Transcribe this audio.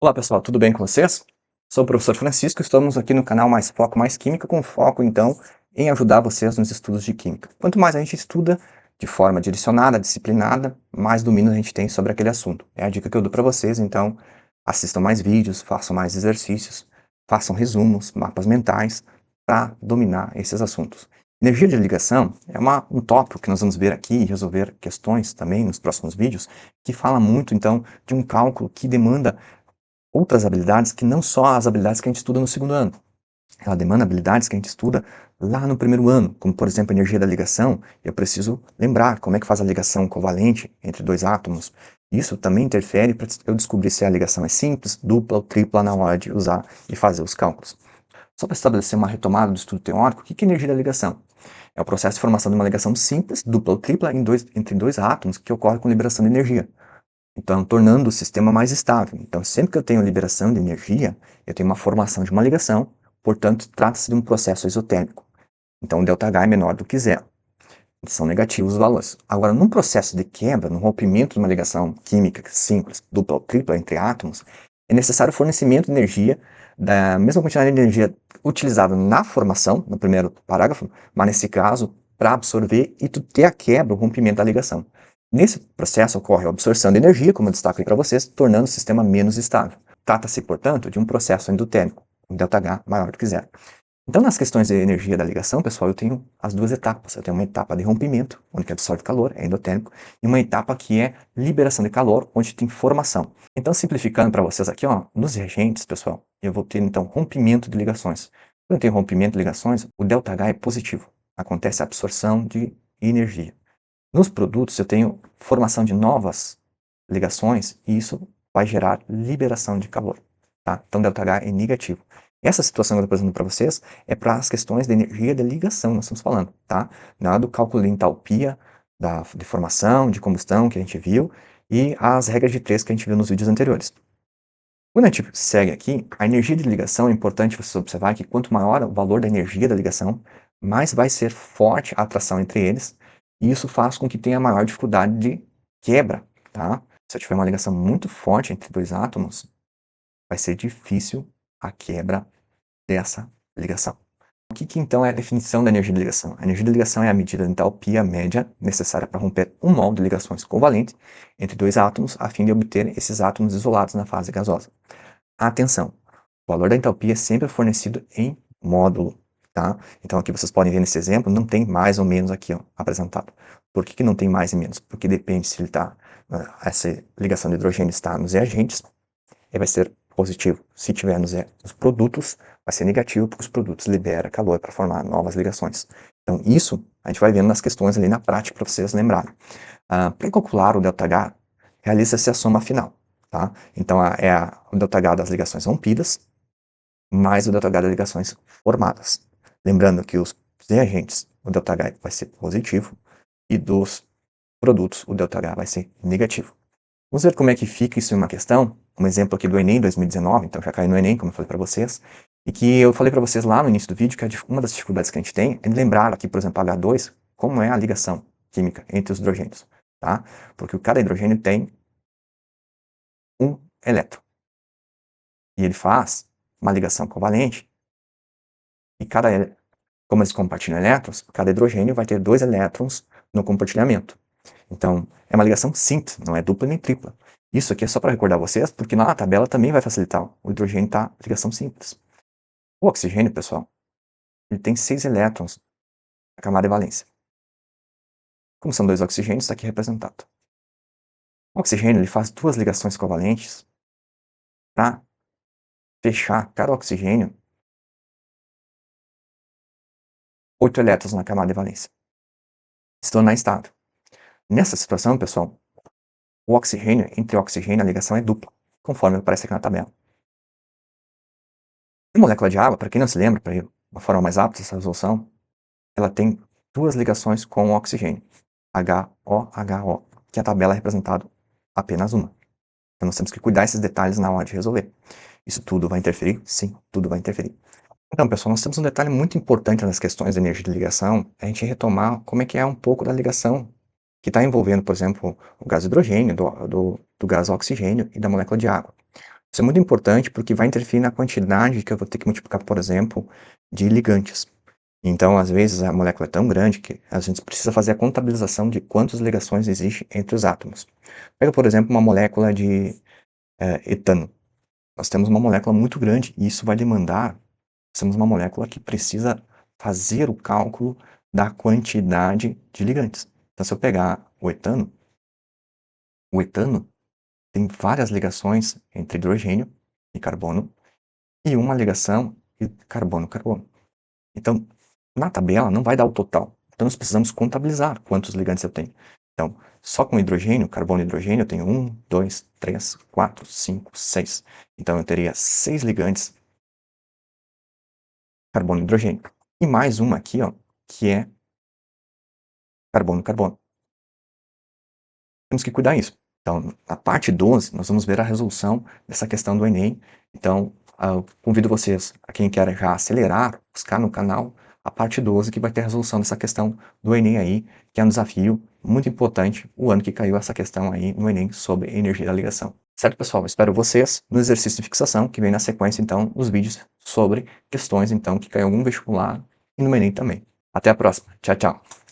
Olá pessoal, tudo bem com vocês? Sou o professor Francisco, estamos aqui no canal Mais Foco Mais Química, com foco então em ajudar vocês nos estudos de Química. Quanto mais a gente estuda de forma direcionada, disciplinada, mais domínio a gente tem sobre aquele assunto. É a dica que eu dou para vocês, então assistam mais vídeos, façam mais exercícios, façam resumos, mapas mentais para dominar esses assuntos. Energia de ligação é um tópico que nós vamos ver aqui e resolver questões também nos próximos vídeos, que fala muito então de um cálculo que demanda outras habilidades que não só as habilidades que a gente estuda no segundo ano. Ela demanda habilidades que a gente estuda lá no primeiro ano, como por exemplo a energia da ligação. Eu preciso lembrar como é que faz a ligação covalente entre dois átomos. Isso também interfere para eu descobrir se a ligação é simples, dupla ou tripla na hora de usar e fazer os cálculos. Só para estabelecer uma retomada do estudo teórico, o que é energia da ligação? É o processo de formação de uma ligação simples, dupla ou tripla entre dois átomos que ocorre com liberação de energia. Então, tornando o sistema mais estável. Então, sempre que eu tenho liberação de energia, eu tenho uma formação de uma ligação, portanto, trata-se de um processo isotérmico. Então, o ΔH é menor do que zero. São negativos os valores. Agora, num processo de quebra, no rompimento de uma ligação química simples, dupla ou tripla entre átomos, é necessário o fornecimento de energia da mesma quantidade de energia utilizada na formação, no primeiro parágrafo, mas nesse caso, para absorver e ter a quebra, o rompimento da ligação. Nesse processo ocorre a absorção de energia, como eu destaco aí para vocês, tornando o sistema menos estável. Trata-se, portanto, de um processo endotérmico, um ΔH maior do que zero. Então, nas questões de energia da ligação, pessoal, eu tenho as duas etapas. Eu tenho uma etapa de rompimento, onde absorve calor, é endotérmico, e uma etapa que é liberação de calor, onde tem formação. Então, simplificando para vocês aqui, ó, nos reagentes, pessoal, eu vou ter, então, rompimento de ligações. Quando eu tenho rompimento de ligações, o ΔH é positivo. Acontece a absorção de energia. Nos produtos, eu tenho formação de novas ligações, e isso vai gerar liberação de calor. Tá? Então, ΔH é negativo. Essa situação que eu estou apresentando para vocês é para as questões de energia de ligação, nós estamos falando, tá? Nada do cálculo de entalpia, de formação, de combustão que a gente viu, e as regras de três que a gente viu nos vídeos anteriores. Quando a gente segue aqui, a energia de ligação é importante você observar que quanto maior o valor da energia da ligação, mais vai ser forte a atração entre eles, e isso faz com que tenha maior dificuldade de quebra, tá? Se eu tiver uma ligação muito forte entre dois átomos, vai ser difícil a quebra dessa ligação. O que então é a definição da energia de ligação? A energia de ligação é a medida da entalpia média necessária para romper um mol de ligações covalentes entre dois átomos, a fim de obter esses átomos isolados na fase gasosa. Atenção, o valor da entalpia é sempre fornecido em módulo, tá? Então aqui vocês podem ver nesse exemplo, não tem mais ou menos aqui ó, apresentado. Por que não tem mais e menos? Porque depende se ele está, essa ligação de hidrogênio está nos reagentes, ele vai ser positivo. Se tiver nos produtos, vai ser negativo, porque os produtos liberam calor para formar novas ligações. Então, isso a gente vai vendo nas questões ali na prática para vocês lembrarem. Para calcular o ΔH, realiza-se a soma final. Tá? Então, o ΔH das ligações rompidas mais o ΔH das ligações formadas. Lembrando que os reagentes, o ΔH vai ser positivo, e dos produtos, o ΔH vai ser negativo. Vamos ver como é que fica isso em uma questão. Um exemplo aqui do Enem 2019, então já caiu no Enem, como eu falei para vocês, e que eu falei para vocês lá no início do vídeo que uma das dificuldades que a gente tem é lembrar aqui, por exemplo, H2, como é a ligação química entre os hidrogênios, tá? Porque cada hidrogênio tem um elétron. E ele faz uma ligação covalente, e como eles compartilham elétrons, cada hidrogênio vai ter 2 elétrons no compartilhamento. Então, é uma ligação simples, não é dupla nem tripla. Isso aqui é só para recordar vocês, porque lá na tabela também vai facilitar. O hidrogênio está ligação simples. O oxigênio, pessoal, ele tem 6 elétrons na camada de valência. Como são 2 oxigênios, está aqui representado. O oxigênio ele faz 2 ligações covalentes para fechar cada oxigênio 8 elétrons na camada de valência. Se tornar estável. Nessa situação, pessoal, o oxigênio, entre o oxigênio, a ligação é dupla, conforme aparece aqui na tabela. A molécula de água, para quem não se lembra, para uma forma mais rápida dessa resolução, ela tem 2 ligações com o oxigênio, HO, que a tabela é representado apenas uma. Então nós temos que cuidar desses detalhes na hora de resolver. Isso tudo vai interferir? Sim, tudo vai interferir. Então, pessoal, nós temos um detalhe muito importante nas questões de energia de ligação, é a gente retomar como é que é um pouco da ligação que está envolvendo, por exemplo, o gás hidrogênio, do gás oxigênio e da molécula de água. Isso é muito importante porque vai interferir na quantidade que eu vou ter que multiplicar, por exemplo, de ligantes. Então, às vezes, a molécula é tão grande que a gente precisa fazer a contabilização de quantas ligações existem entre os átomos. Pega, por exemplo, uma molécula de etano. Nós temos uma molécula muito grande e isso vai demandar, nós temos uma molécula que precisa fazer o cálculo da quantidade de ligantes. Então, se eu pegar o etano tem várias ligações entre hidrogênio e carbono e uma ligação de carbono-carbono. Então, na tabela não vai dar o total. Então, nós precisamos contabilizar quantos ligantes eu tenho. Então, só com hidrogênio, carbono e hidrogênio, eu tenho 1, 2, 3, 4, 5, 6. Então, eu teria 6 ligantes carbono e hidrogênio. E mais uma aqui, ó, que é carbono-carbono. Temos que cuidar disso. Então, na parte 12, nós vamos ver a resolução dessa questão do Enem. Então, eu convido vocês, a quem quer já acelerar, buscar no canal a parte 12, que vai ter a resolução dessa questão do Enem aí, que é um desafio muito importante, o ano que caiu essa questão aí no Enem sobre energia da ligação. Certo, pessoal? Espero vocês no exercício de fixação, que vem na sequência, então, os vídeos sobre questões, então, que caiu em algum vestibular e no Enem também. Até a próxima. Tchau, tchau.